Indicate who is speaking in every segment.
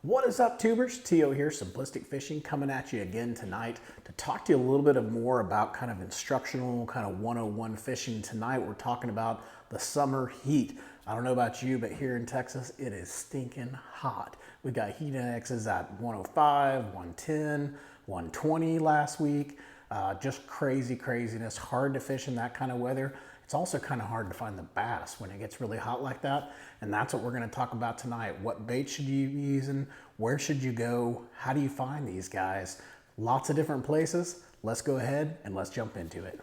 Speaker 1: What is up, tubers? T.O. here, Simplistic Fishing, coming at you again tonight to talk to you a little bit more about kind of instructional, kind of 101 fishing. Tonight we're talking about the summer heat. I don't know about you, but here in Texas, it is stinking hot. We got heat indexes at 105, 110, 120 last week. Just craziness, hard to fish in that kind of weather. It's also kind of hard to find the bass when it gets really hot like that. And that's what we're going to talk about tonight. What bait should you be using? Where should you go? How do you find these guys? Lots of different places. Let's go ahead and let's jump into it.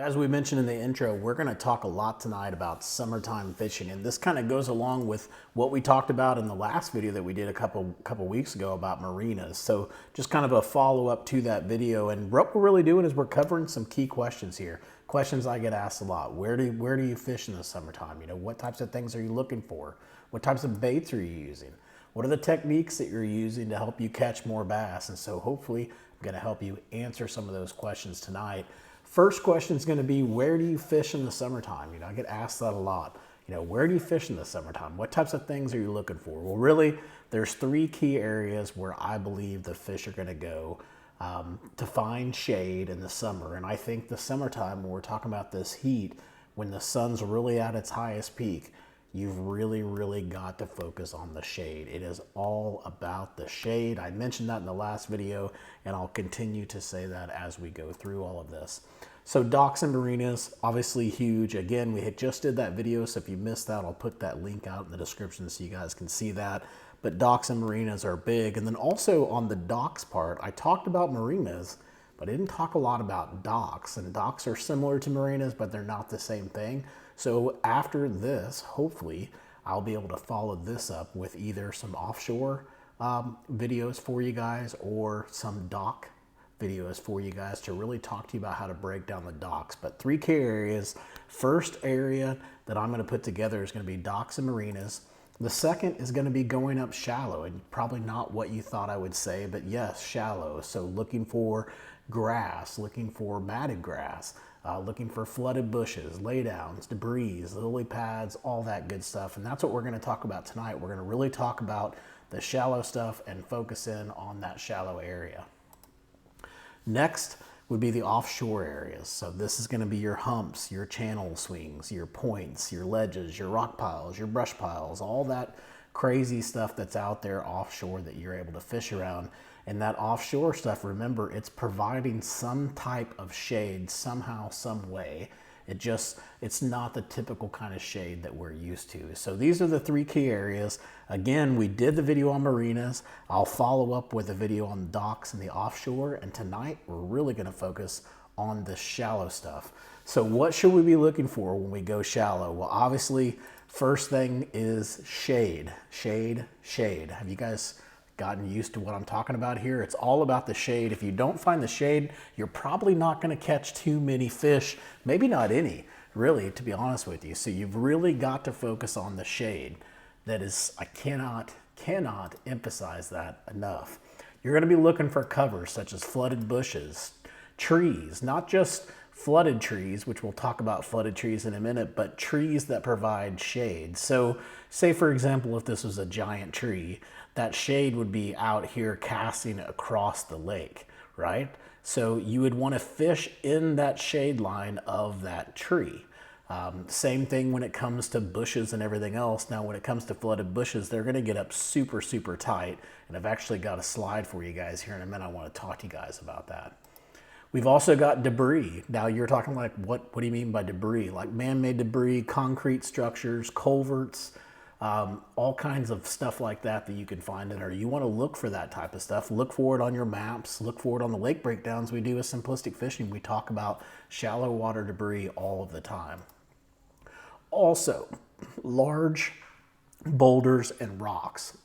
Speaker 1: As we mentioned in the intro, we're going to talk a lot tonight about summertime fishing, and this kind of goes along with what we talked about in the last video that we did a couple weeks ago about marinas. So just kind of a follow-up to that video, and what we're really doing is we're covering some key questions here. Questions I get asked a lot. Where do you fish in the summertime? You know, what types of things are you looking for? What types of baits are you using? What are the techniques that you're using to help you catch more bass? And so hopefully I'm going to help you answer some of those questions tonight. First question is going to be, where do you fish in the summertime? You know, I get asked that a lot. You know, where do you fish in the summertime? What types of things are you looking for? Well, really, there's three key areas where I believe the fish are going to go to find shade in the summer. And I think the summertime, when we're talking about this heat, when the sun's really at its highest peak, you've really got to focus on the shade. It is all about the shade. I mentioned that in the last video, and I'll continue to say that as we go through all of this. So docks and marinas, obviously huge. Again, we just did that video, so if you missed that, I'll put that link out in the description so you guys can see that. But docks and marinas are big. And then also on the docks part, I talked about marinas, but I didn't talk a lot about docks. And docks are similar to marinas, but they're not the same thing. So after this, hopefully, I'll be able to follow this up with either some offshore videos for you guys or some dock videos for you guys to really talk to you about how to break down the docks. But three key areas. First area that I'm going to put together is going to be docks and marinas. The second is going to be going up shallow, and probably not what you thought I would say, but yes, shallow. So looking for grass, looking for matted grass, looking for flooded bushes, laydowns, debris, lily pads, all that good stuff. And that's what we're going to talk about tonight. We're going to really talk about the shallow stuff and focus in on that shallow area. Next would be the offshore areas. So this is going to be your humps, your channel swings, your points, your ledges, your rock piles, your brush piles, all that crazy stuff that's out there offshore that you're able to fish around. And that offshore stuff, remember, it's providing some type of shade somehow, some way. It's not the typical kind of shade that we're used to. So these are the three key areas. Again, we did the video on marinas. I'll follow up with a video on the docks and the offshore. And tonight, we're really going to focus on the shallow stuff. So what should we be looking for when we go shallow? Well, obviously, first thing is shade. Shade. Have you guys gotten used to what I'm talking about here? It's all about the shade. If you don't find the shade, you're probably not going to catch too many fish, maybe not any, really, to be honest with you. So you've really got to focus on the shade. That is, I cannot emphasize that enough. You're going to be looking for cover such as flooded bushes, trees, not just flooded trees, which we'll talk about flooded trees in a minute, but trees that provide shade. So say, for example, if this was a giant tree, that shade would be out here casting across the lake, right? So you would want to fish in that shade line of that tree. Same thing when it comes to bushes and everything else. Now, when it comes to flooded bushes, they're going to get up super tight. And I've actually got a slide for you guys here in a minute. I want to talk to you guys about that. We've also got debris. Now you're talking like, what do you mean by debris? Like man-made debris, concrete structures, culverts, all kinds of stuff like that you can find in there. You want to look for that type of stuff. Look for it on your maps. Look for it on the lake breakdowns we do with Simplistic Fishing. We talk about shallow water debris all of the time. Also, large boulders and rocks.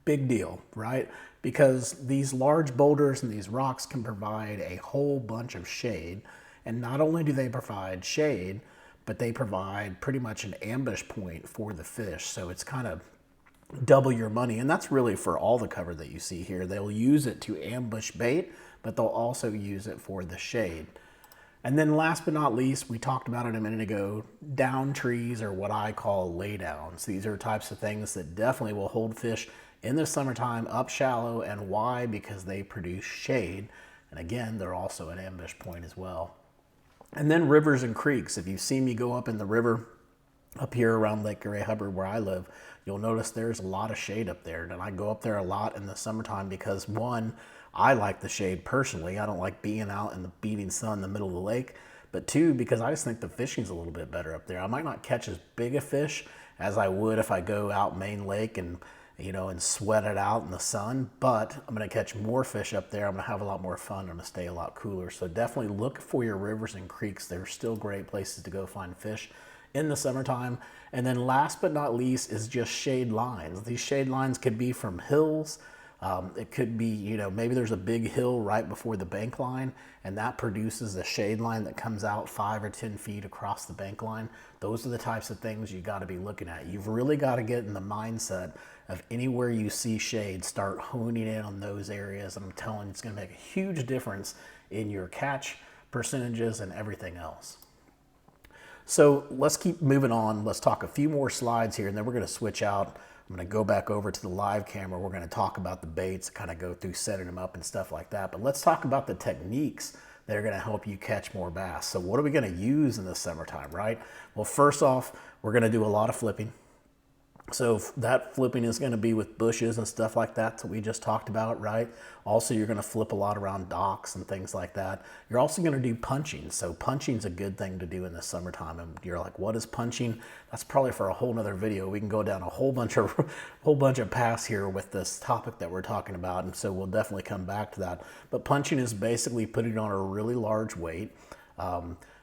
Speaker 1: Big deal, right? Because these large boulders and these rocks can provide a whole bunch of shade And not only do they provide shade, but they provide pretty much an ambush point for the fish. So it's kind of double your money. And that's really for all the cover that you see here. They'll use it to ambush bait, but they'll also use it for the shade. And then last but not least, we talked about it a minute ago, down trees are what I call laydowns. These are types of things that definitely will hold fish in the summertime up shallow. And why? Because they produce shade. And again, they're also an ambush point as well. And then rivers and creeks. If you see me go up in the river up here around Lake Ray Hubbard where I live, you'll notice there's a lot of shade up there. And I go up there a lot in the summertime because, one, I like the shade personally. I don't like being out in the beating sun in the middle of the lake. But two, because I just think the fishing's a little bit better up there. I might not catch as big a fish as I would if I go out Main Lake and, you know, and sweat it out in the sun, but I'm going to catch more fish up there. I'm going to have a lot more fun. I'm going to stay a lot cooler. So definitely look for your rivers and creeks. They're still great places to go find fish in the summertime. And then last but not least is just shade lines. These shade lines could be from hills. It could be, you know, maybe there's a big hill right before the bank line and that produces a shade line that comes out 5 or 10 feet across the bank line. Those are the types of things you got to be looking at. You've really got to get in the mindset of anywhere you see shade, start honing in on those areas. And I'm telling you, it's going to make a huge difference in your catch percentages and everything else. So let's keep moving on. Let's talk a few more slides here and then we're going to switch out. I'm going to go back over to the live camera. We're going to talk about the baits, kind of go through setting them up and stuff like that. But let's talk about the techniques that are going to help you catch more bass. So what are we going to use in the summertime, right? Well, first off, we're going to do a lot of flipping. So that flipping is going to be with bushes and stuff like that we just talked about, right? Also, you're going to flip a lot around docks and things like that. You're also going to do punching. So punching's a good thing to do in the summertime. And you're like, what is punching? That's probably for a whole nother video. We can go down a whole bunch of paths here with this topic that we're talking about. And so we'll definitely come back to that. But punching is basically putting on a really large weight,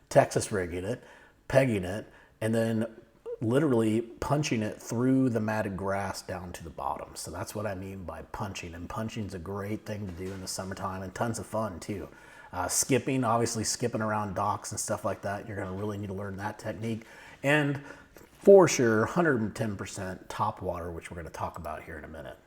Speaker 1: Texas rigging it, pegging it, and then literally punching it through the matted grass down to the bottom. So that's what I mean by punching. And punching is a great thing to do in the summertime and tons of fun too. Skipping, obviously skipping around docks and stuff like that. You're going to really need to learn that technique. And for sure, 110% top water, which we're going to talk about here in a minute.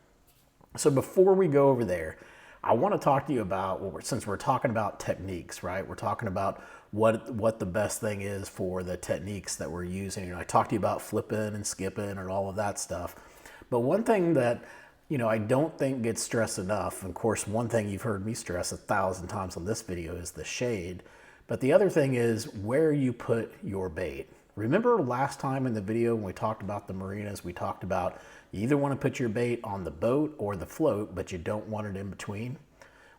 Speaker 1: So before we go over there, I want to talk to you about, since we're talking about techniques, right? We're talking about what the best thing is for the techniques that we're using. You know, I talked to you about flipping and skipping and all of that stuff. But one thing that, you know, I don't think gets stressed enough, of course, one thing you've heard me stress 1,000 times on this video is the shade. But the other thing is where you put your bait. Remember last time in the video when we talked about the marinas, we talked about you either want to put your bait on the boat or the float, but you don't want it in between.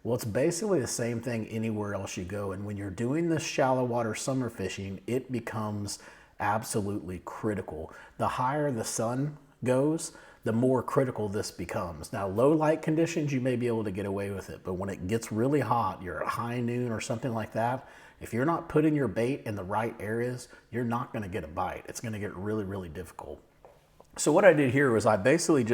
Speaker 1: Well, it's basically the same thing anywhere else you go. And when you're doing this shallow water summer fishing, it becomes absolutely critical. The higher the sun goes, the more critical this becomes. Now, low light conditions, you may be able to get away with it. But when it gets really hot, you're at high noon or something like that, if you're not putting your bait in the right areas, you're not going to get a bite. It's going to get really, really difficult. So what I did here was I basically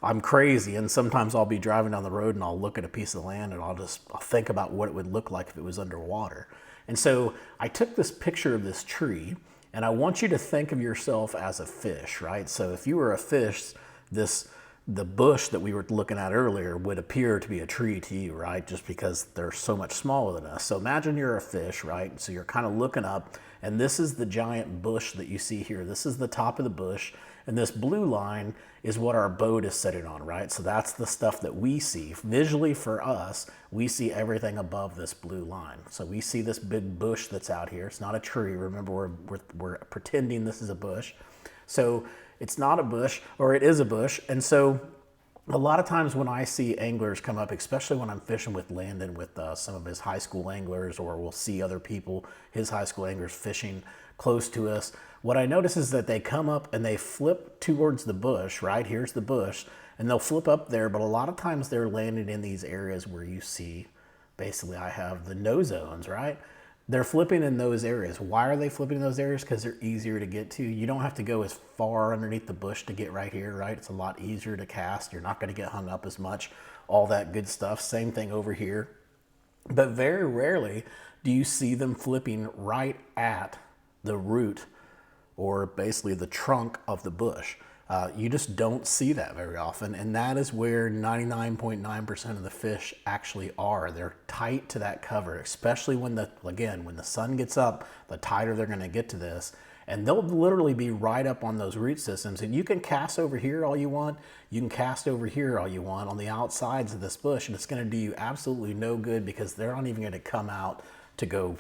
Speaker 1: I'm crazy, and sometimes I'll be driving down the road and I'll look at a piece of land and I'll think about what it would look like if it was underwater. And so I took this picture of this tree and I want you to think of yourself as a fish, right? So if you were a fish, the bush that we were looking at earlier would appear to be a tree to you, right? Just because they're so much smaller than us. So imagine you're a fish, right? So you're kind of looking up and this is the giant bush that you see here. This is the top of the bush. And this blue line is what our boat is sitting on, right? So that's the stuff that we see. Visually for us, we see everything above this blue line. So we see this big bush that's out here. It's not a tree. Remember, we're pretending this is a bush. So it's not a bush, or it is a bush. And so a lot of times when I see anglers come up, especially when I'm fishing with Landon with some of his high school anglers, or we'll see other people, his high school anglers fishing close to us, what I notice is that they come up and they flip towards the bush, right? Here's the bush, and they'll flip up there, but a lot of times they're landing in these areas where you see, basically I have the no zones, right? They're flipping in those areas. Why are they flipping in those areas? Because they're easier to get to. You don't have to go as far underneath the bush to get right here, right? It's a lot easier to cast. You're not going to get hung up as much, all that good stuff. Same thing over here. But very rarely do you see them flipping right at the root or basically the trunk of the bush. You just don't see that very often, and that is where 99.9% of the fish actually are. They're tight to that cover, especially when when the sun gets up, the tighter they're gonna get to this. And they'll literally be right up on those root systems. And you can cast over here all you want. You can cast over here all you want on the outsides of this bush, and it's gonna do you absolutely no good because they're not even gonna come out to go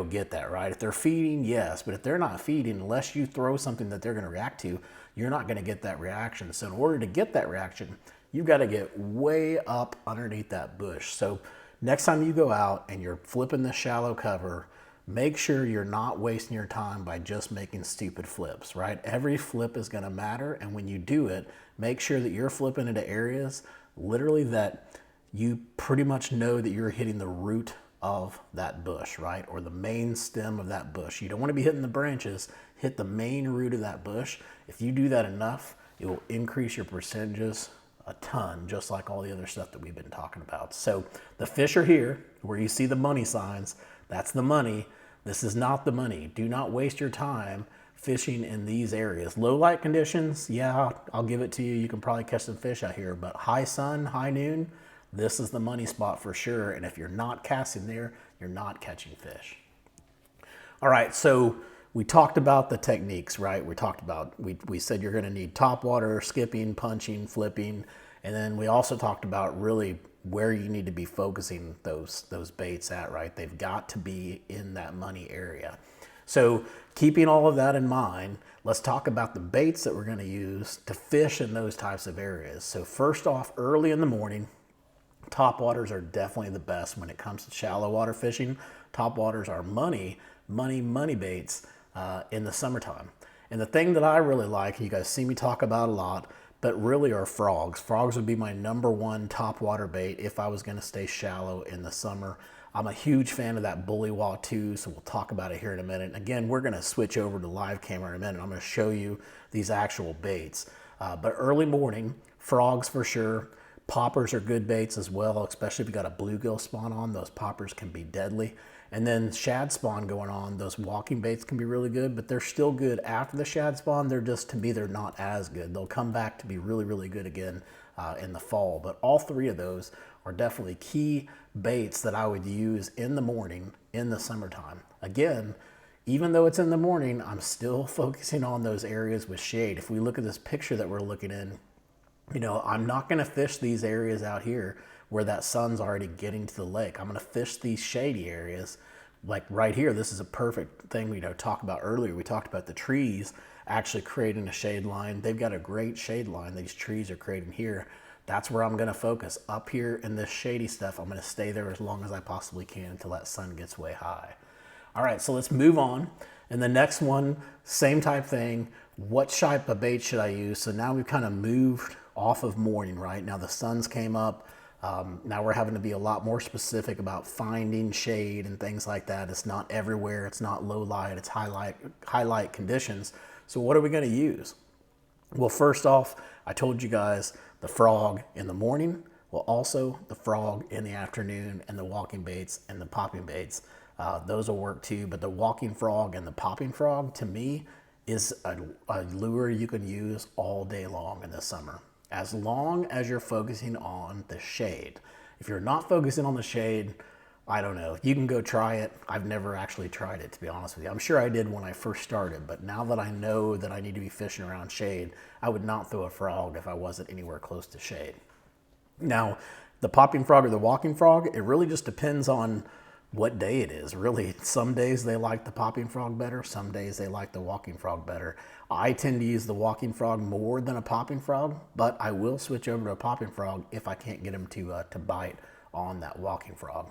Speaker 1: get that, right? If they're feeding, yes, but if they're not feeding, unless you throw something that they're gonna react to, you're not gonna get that reaction. So in order to get that reaction, you've gotta get way up underneath that bush. So next time you go out and you're flipping the shallow cover, make sure you're not wasting your time by just making stupid flips, right? Every flip is gonna matter, and when you do it, make sure that you're flipping into areas literally that you pretty much know that you're hitting the root of that bush, right? Or the main stem of that bush. You don't want to be hitting the branches, hit the main root of that bush. If you do that enough, it will increase your percentages a ton, just like all the other stuff that we've been talking about. So the fish are here, where you see the money signs, that's the money. This is not the money. Do not waste your time fishing in these areas. Low light conditions, yeah, I'll give it to you. You can probably catch some fish out here, but high sun, high noon, this is the money spot for sure. And if you're not casting there, you're not catching fish. All right, so we talked about the techniques, right? We said you're gonna need top water, skipping, punching, flipping. And then we also talked about really where you need to be focusing those baits at, right? They've got to be in that money area. So keeping all of that in mind, let's talk about the baits that we're gonna use to fish in those types of areas. So first off, early in the morning, top waters are definitely the best when it comes to shallow water fishing. Top waters are money baits in the summertime. And the thing that I really like, you guys see me talk about a lot, but really are frogs. Frogs would be my #1 top water bait if I was gonna stay shallow in the summer. I'm a huge fan of that bullywog too, so we'll talk about it here in a minute. And again, we're gonna switch over to live camera in a minute. I'm gonna show you these actual baits. But early morning, frogs for sure. Poppers are good baits as well, especially if you got a bluegill spawn on. Those poppers can be deadly. And then shad spawn going on, those walking baits can be really good, but they're still good after the shad spawn. They're just, to me, they're not as good. They'll come back to be really, really good again in the fall. But all three of those are definitely key baits that I would use in the morning in the summertime. Again, even though it's in the morning, I'm still focusing on those areas with shade. If we look at this picture that we're looking in, you know, I'm not gonna fish these areas out here where that sun's already getting to the lake. I'm gonna fish these shady areas. Like right here, this is a perfect thing we talked about earlier. We talked about the trees actually creating a shade line. They've got a great shade line these trees are creating here. That's where I'm gonna focus. Up here in this shady stuff, I'm gonna stay there as long as I possibly can until that sun gets way high. All right, so let's move on. And the next one, same type thing. What type of bait should I use? So now we've kind of moved off of morning, right? Now the sun's came up. Now we're having to be a lot more specific about finding shade and things like that. It's not everywhere. It's not low light. It's highlight conditions. So what are we going to use? Well, first off, I told you guys the frog in the morning. Well, also the frog in the afternoon, and the walking baits and the popping baits. Those will work too. But the walking frog and the popping frog, to me, is a lure you can use all day long in the summer, as long as you're focusing on the shade. If you're not focusing on the shade, I don't know. You can go try it. I've never actually tried it, to be honest with you. I'm sure I did when I first started, but now that I know that I need to be fishing around shade, I would not throw a frog if I wasn't anywhere close to shade. Now, the popping frog or the walking frog, it really just depends on what day it is. Really, some days they like the popping frog better. Some days they like the walking frog better. I tend to use the walking frog more than a popping frog, but I will switch over to a popping frog if I can't get him to bite on that walking frog.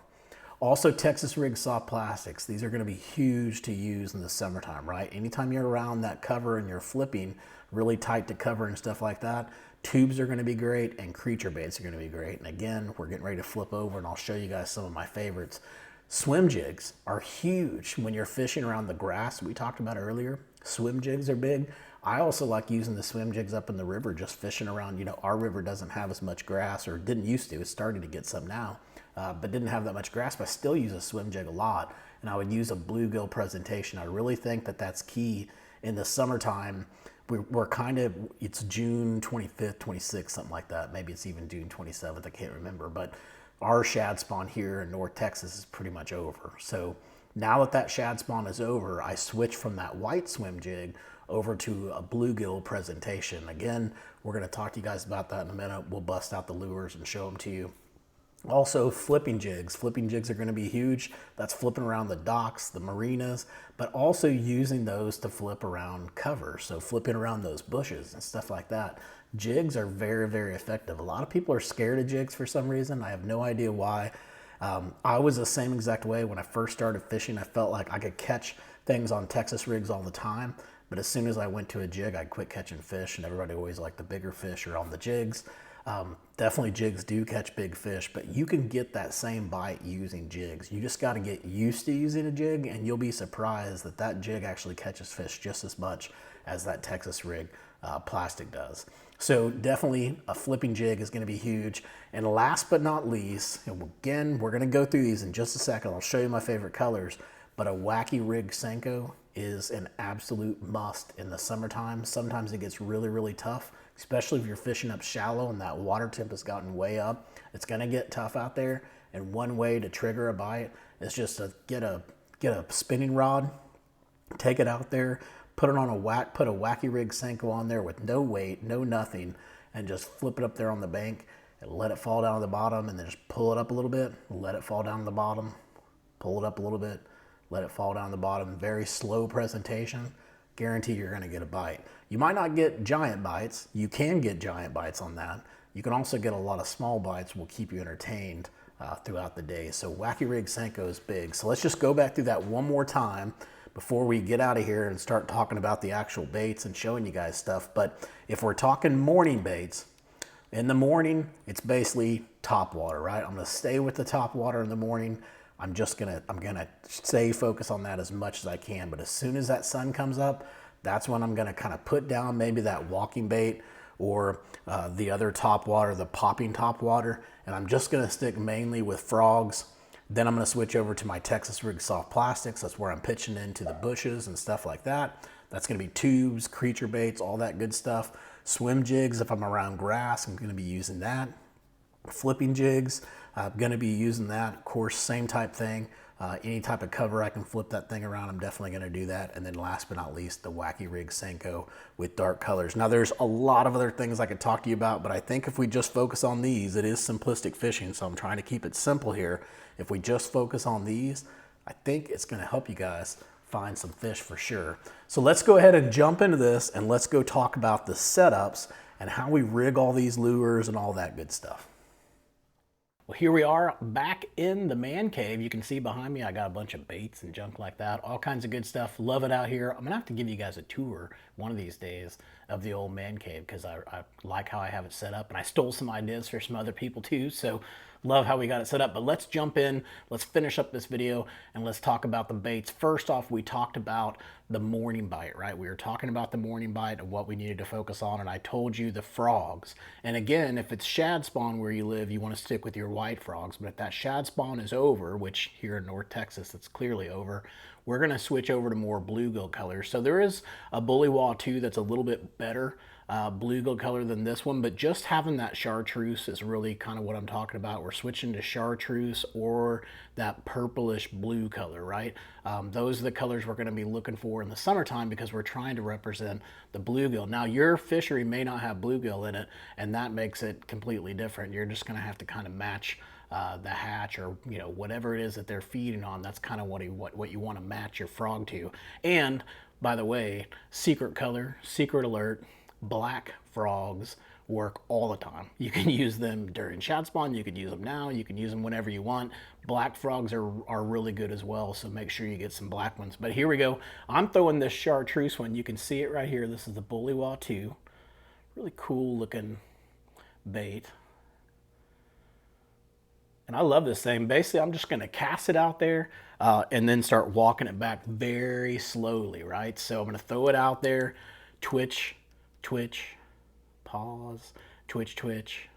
Speaker 1: Also, Texas rig soft plastics. These are going to be huge to use in the summertime, right? Anytime you're around that cover and you're flipping really tight to cover and stuff like that, tubes are going to be great, and creature baits are going to be great. And again, we're getting ready to flip over and I'll show you guys some of my favorites. Swim jigs are huge when you're fishing around the grass we talked about earlier. Swim jigs are big. I also like using the swim jigs up in the river, just fishing around. Our river doesn't have as much grass, or didn't used to. It's starting to get some now. but didn't have that much grasp. I still use a swim jig a lot, and I would use a bluegill presentation. I really think that that's key in the summertime. We're kind of, it's June 25th, 26th, something like that. Maybe it's even June 27th, I can't remember. But our shad spawn here in North Texas is pretty much over. So now that that shad spawn is over, I switch from that white swim jig over to a bluegill presentation. Again, we're going to talk to you guys about that in a minute. We'll bust out the lures and show them to you. Also, flipping jigs. Flipping jigs are going to be huge. That's flipping around the docks, the marinas, but also using those to flip around cover. So flipping around those bushes and stuff like that. Jigs are very, very effective. A lot of people are scared of jigs for some reason. I have no idea why. I was the same exact way when I first started fishing. I felt like I could catch things on Texas rigs all the time, but as soon as I went to a jig, I'd quit catching fish, and everybody always liked the bigger fish or on the jigs. Definitely jigs do catch big fish, but you can get that same bite using jigs. You just got to get used to using a jig, and you'll be surprised that that jig actually catches fish just as much as that Texas rig plastic does. So definitely a flipping jig is going to be huge. And last but not least, and again, we're going to go through these in just a second. I'll show you my favorite colors, but a wacky rig Senko is an absolute must in the summertime. Sometimes it gets really, really tough, especially if you're fishing up shallow and that water temp has gotten way up. It's going to get tough out there. And one way to trigger a bite is just to get a spinning rod, take it out there, put it on put a wacky rig Senko on there with no weight, no nothing, and just flip it up there on the bank and let it fall down to the bottom, and then just pull it up a little bit, let it fall down to the bottom, pull it up a little bit, let it fall down the bottom. Very slow presentation. Guarantee you're going to get a bite. You might not get giant bites. You can get giant bites on that. You can also get a lot of small bites, will keep you entertained throughout the day. So wacky rig Senko is big. So let's just go back through that one more time before we get out of here and start talking about the actual baits and showing you guys stuff. But if we're talking morning baits, in the morning, it's basically topwater, right? I'm going to stay with the topwater in the morning. I'm gonna stay focused on that as much as I can. But as soon as that sun comes up, that's when I'm gonna kind of put down maybe that walking bait or the other topwater, the popping topwater, and I'm just gonna stick mainly with frogs. Then I'm gonna switch over to my Texas rig soft plastics. That's where I'm pitching into the bushes and stuff like that. That's gonna be tubes, creature baits, all that good stuff. Swim jigs, if I'm around grass, I'm gonna be using that. Flipping jigs, I'm going to be using that. Of course, same type thing. Any type of cover I can flip that thing around, I'm definitely going to do that. And then last but not least, the wacky rig Senko with dark colors. Now, there's a lot of other things I could talk to you about, but I think if we just focus on these, it is simplistic fishing, so I'm trying to keep it simple here. If we just focus on these, I think it's going to help you guys find some fish for sure. So let's go ahead and jump into this, and let's go talk about the setups and how we rig all these lures and all that good stuff. Well, here we are back in the man cave. You can see behind me, I got a bunch of baits and junk like that. All kinds of good stuff. Love it out here. I'm gonna have to give you guys a tour one of these days of the old man cave because I like how I have it set up, and I stole some ideas for some other people too. So love how we got it set up. But let's jump in, let's finish up this video, and let's talk about the baits. First off, we talked about the morning bite, right? We were talking about the morning bite and what we needed to focus on, and I told you the frogs. And again, if it's shad spawn where you live, you want to stick with your white frogs. But if that shad spawn is over, which here in North Texas, it's clearly over, we're going to switch over to more bluegill colors. So there is a bullywah too that's a little bit better bluegill color than this one, but just having that chartreuse is really kind of what I'm talking about. We're switching to chartreuse or that purplish blue color, right? Those are the colors we're going to be looking for in the summertime because we're trying to represent the bluegill. Now, your fishery may not have bluegill in it, and that makes it completely different. You're just going to have to kind of match the hatch, or whatever it is that they're feeding on. That's kind of what you want to match your frog to. And by the way, secret color, secret alert, black frogs work all the time. You can use them during shad spawn, you can use them now, you can use them whenever you want. Black frogs are really good as well, so make sure you get some black ones. But here we go. I'm throwing this chartreuse one. You can see it right here. This is the bullywah 2. Really cool looking bait. And I love this thing. Basically, I'm just going to cast it out there and then start walking it back very slowly, right? So I'm going to throw it out there, twitch, twitch, pause, twitch, twitch,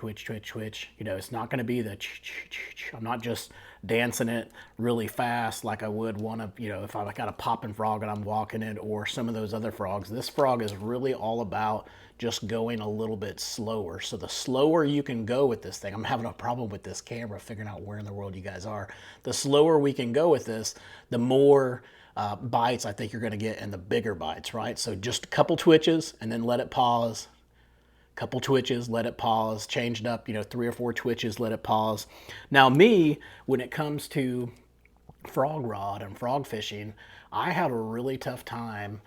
Speaker 1: twitch, twitch, twitch. You know, it's not going to be the I'm not just dancing it really fast like I would want to, you know, if I got a popping frog and I'm walking it, or some of those other frogs. This frog is really all about just going a little bit slower. So the slower you can go with this thing, I'm having a problem with this camera figuring out where in the world you guys are. The slower we can go with this, the more bites I think you're going to get, and the bigger bites, right? So just a couple twitches and then let it pause. Couple twitches, let it pause. Changed up, you know, 3 or 4 twitches, let it pause. Now me, when it comes to frog rod and frog fishing, I had a really tough time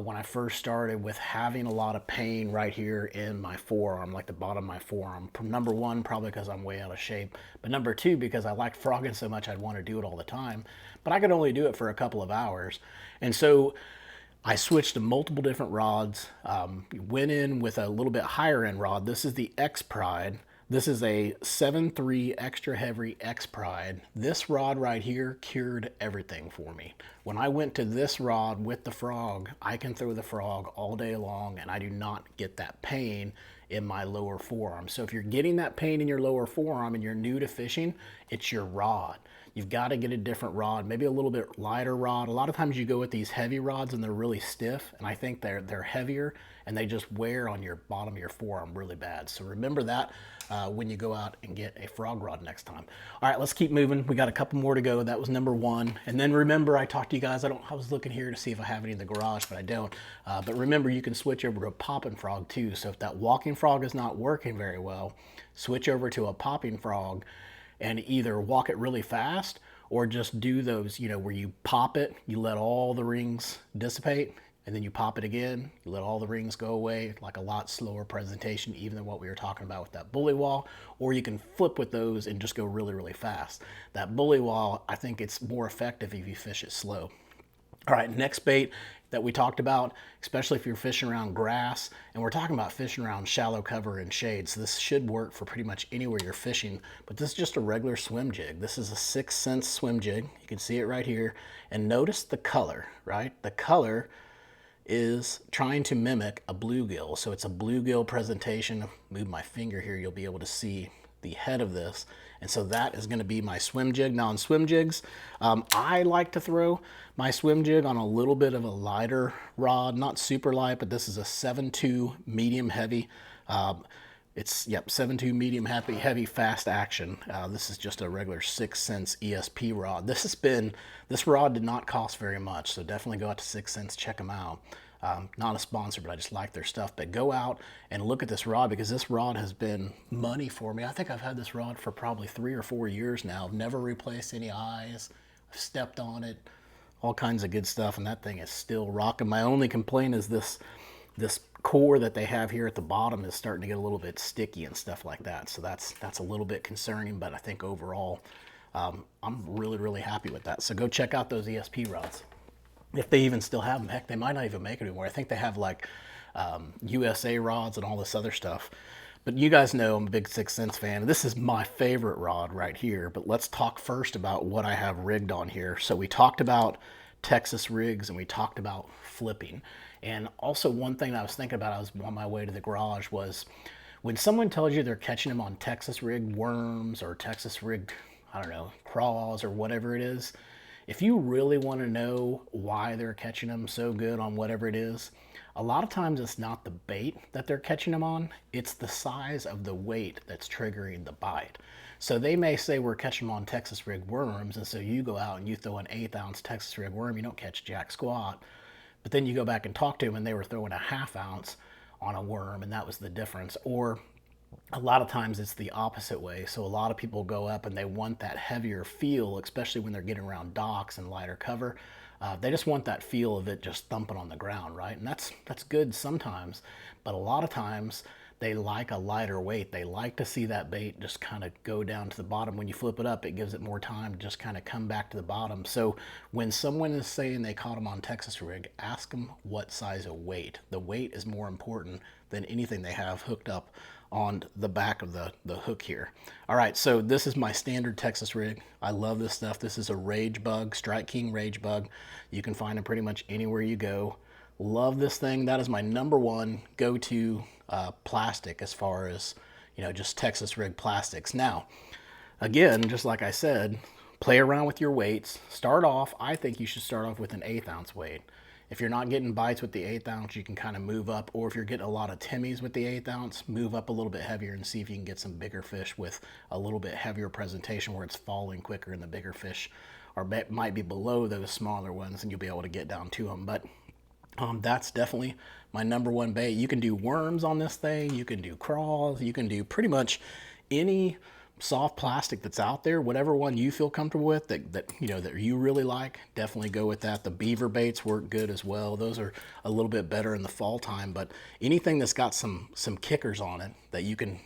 Speaker 1: when I first started with having a lot of pain right here in my forearm, like the bottom of my forearm. Number one, probably because I'm way out of shape, but number two, because I liked frogging so much I'd want to do it all the time, but I could only do it for a couple of hours. And so I switched to multiple different rods, went in with a little bit higher end rod. This is the X Pride. This is a 7.3 extra heavy X Pride. This rod right here cured everything for me. When I went to this rod with the frog, I can throw the frog all day long and I do not get that pain in my lower forearm. So if you're getting that pain in your lower forearm and you're new to fishing, it's your rod. You've got to get a different rod, maybe a little bit lighter rod. A lot of times you go with these heavy rods and they're really stiff, and I think they're heavier and they just wear on your bottom of your forearm really bad. So remember that when you go out and get a frog rod next time. All right, let's keep moving. We got a couple more to go. That was number one. And then remember, I talked to you guys, I was looking here to see if I have any in the garage, but I don't. But remember, you can switch over to a popping frog too. So if that walking frog is not working very well, switch over to a popping frog and either walk it really fast or just do those, you know, where you pop it, you let all the rings dissipate, and then you pop it again, you let all the rings go away, like a lot slower presentation even than what we were talking about with that bully wall. Or you can flip with those and just go really, really fast. That bully wall, I think it's more effective if you fish it slow. All right, next bait that we talked about, especially if you're fishing around grass, and we're talking about fishing around shallow cover and shade, so this should work for pretty much anywhere you're fishing, but this is just a regular swim jig. This is a 6 cents swim jig. You can see it right here, and notice the color, right? The color is trying to mimic a bluegill, so it's a bluegill presentation. Move my finger here, you'll be able to see the head of this. And so that is going to be my swim jig. Now on swim jigs, I like to throw my swim jig on a little bit of a lighter rod, not super light, but this is a 7.2 medium heavy. It's 7.2 medium heavy fast action. This is just a regular 6 cents ESP rod. This rod did not cost very much, so definitely go out to 6 cents, check them out. Not a sponsor, but I just like their stuff. But go out and look at this rod, because this rod has been money for me. I think I've had this rod for probably 3 or 4 years now. I've never replaced any eyes. I've stepped on it, all kinds of good stuff, and that thing is still rocking. My only complaint is this core that they have here at the bottom is starting to get a little bit sticky and stuff like that. So that's a little bit concerning, but I think overall I'm really, really happy with that. So go check out those ESP rods. If they even still have them. Heck, they might not even make it anymore. I think they have like USA rods and all this other stuff. But you guys know I'm a big 6 cents fan. This is my favorite rod right here. But let's talk first about what I have rigged on here. So we talked about Texas rigs and we talked about flipping. And also one thing that I was thinking about, I was on my way to the garage, was when someone tells you they're catching them on Texas rigged worms or Texas rigged, I don't know, craws or whatever it is, if you really want to know why they're catching them so good on whatever it is, a lot of times it's not the bait that they're catching them on, it's the size of the weight that's triggering the bite. So they may say we're catching them on Texas rig worms, and so you go out and you throw an 1/8 ounce Texas rig worm, you don't catch jack squat. But then you go back and talk to them and they were throwing a 1/2 ounce on a worm, and that was the difference. Or a lot of times it's the opposite way. So a lot of people go up and they want that heavier feel, especially when they're getting around docks and lighter cover. They just want that feel of it just thumping on the ground, right? And that's good sometimes, but a lot of times they like a lighter weight. They like to see that bait just kind of go down to the bottom. When you flip it up, it gives it more time to just kind of come back to the bottom. So when someone is saying they caught them on Texas rig, ask them what size of weight. The weight is more important than anything they have hooked up on the back of the hook here. All right, so this is my standard Texas rig. I love this stuff. This is a Rage Bug, Strike King Rage Bug. You can find them pretty much anywhere you go. Love this thing. That is my #1 go-to plastic as far as, you know, just Texas rig plastics. Now, again, just like I said, play around with your weights. Start off, I think you should start off with an 1/8 ounce weight. If you're not getting bites with the 1/8 ounce, you can kind of move up, or if you're getting a lot of Timmies with the 1/8 ounce, move up a little bit heavier and see if you can get some bigger fish with a little bit heavier presentation where it's falling quicker and the bigger fish might be below those smaller ones and you'll be able to get down to them. But that's definitely my #1 bait. You can do worms on this thing, you can do crawls, you can do pretty much any soft plastic that's out there. Whatever one you feel comfortable with that you really like, definitely go with that. The beaver baits work good as well. Those are a little bit better in the fall time, but anything that's got some kickers on it that you can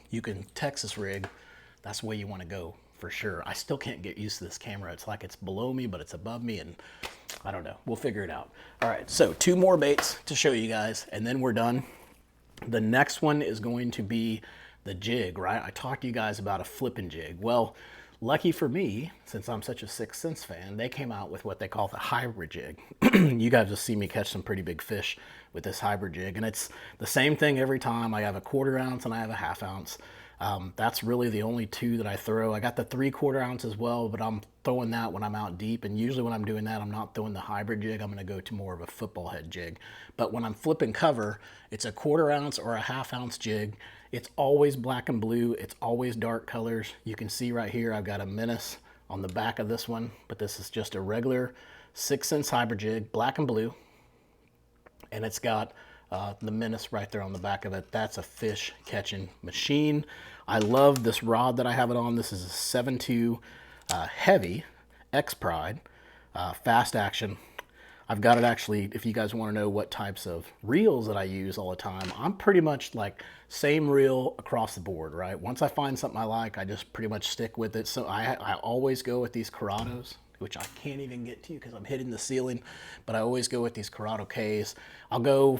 Speaker 1: Texas rig, that's the way you want to go for sure. I still can't get used to this camera. It's like it's below me, but it's above me, and I don't know. We'll figure it out. All right, so 2 more baits to show you guys, and then we're done. The next one is going to be the jig, right? I talked to you guys about a flipping jig. Well, lucky for me, since I'm such a Sixth Sense fan, they came out with what they call the hybrid jig. You guys will see me catch some pretty big fish with this hybrid jig, and it's the same thing every time. I have a 1/4 ounce and I have a 1/2 ounce. That's really the only 2 that I throw. I got the 3/4 ounce as well, but I'm throwing that when I'm out deep. And usually when I'm doing that, I'm not throwing the hybrid jig. I'm going to go to more of a football head jig. But when I'm flipping cover, it's a 1/4 ounce or a 1/2 ounce jig. It's always black and blue. It's always dark colors. You can see right here, I've got a menace on the back of this one, but this is just a regular 6 Sense hybrid jig, black and blue. And it's got the menace right there on the back of it. That's a fish catching machine. I love this rod that I have it on. This is a 7.2 heavy X Pride fast action. I've got it actually, if you guys want to know what types of reels that I use all the time, I'm pretty much like same reel across the board, right? Once I find something I like, I just pretty much stick with it. So I always go with these Corrados, which I can't even get to because I'm hitting the ceiling, but I always go with these Corrado Ks.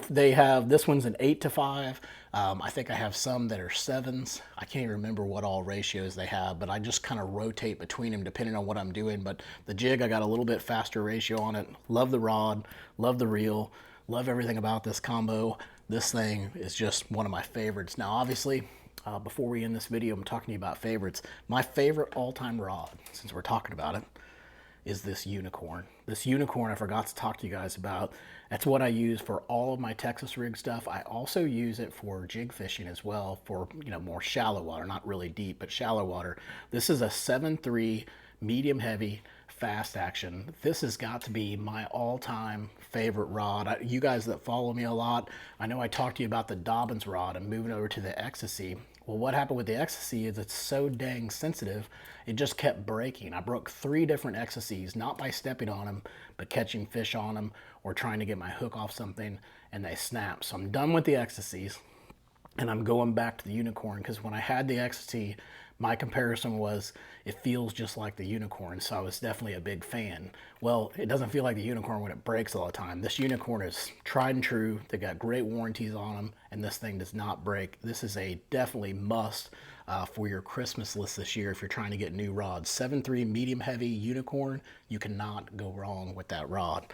Speaker 1: They have, this one's an 8-5. I think I have some that are 7s. I can't even remember what all ratios they have, but I just kind of rotate between them depending on what I'm doing. But the jig, I got a little bit faster ratio on it. Love the rod, love the reel, love everything about this combo. This thing is just one of my favorites. Now, obviously, before we end this video, I'm talking to you about favorites. My favorite all-time rod, since we're talking about it, is this unicorn. This unicorn I forgot to talk to you guys about. That's what I use for all of my Texas rig stuff. I also use it for jig fishing as well, for more shallow water, not really deep, but shallow water. This is a 7.3 medium heavy fast action. This has got to be my all-time favorite rod. You guys that follow me a lot, I know I talked to you about the Dobbins rod and moving over to the Ecstasy. Well, what happened with the Ecstasy is it's so dang sensitive, it just kept breaking. I broke 3 different Ecstasies, not by stepping on them, but catching fish on them or trying to get my hook off something, and they snapped. So I'm done with the Ecstasies, and I'm going back to the unicorn, because when I had the Ecstasy, my comparison was it feels just like the unicorn, so I was definitely a big fan. Well, it doesn't feel like the unicorn when it breaks all the time. This unicorn is tried and true. They got great warranties on them, and this thing does not break. This is a definitely must for your Christmas list this year if you're trying to get new rods. 7.3 medium heavy unicorn, you cannot go wrong with that rod.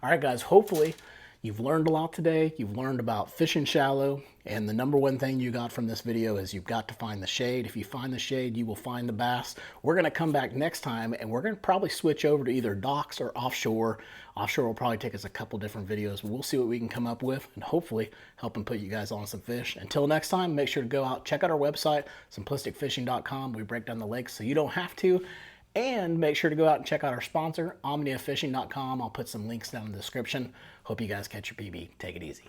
Speaker 1: All right, guys, hopefully you've learned a lot today. You've learned about fishing shallow, and the #1 thing you got from this video is you've got to find the shade. If you find the shade, you will find the bass. We're going to come back next time, and we're going to probably switch over to either docks or offshore. Offshore will probably take us a couple different videos, but we'll see what we can come up with, and hopefully helping put you guys on some fish. Until next time, make sure to go out, check out our website, simplisticfishing.com. We break down the lakes so you don't have to. And make sure to go out and check out our sponsor, omniafishing.com. I'll put some links down in the description. Hope you guys catch your PB. Take it easy.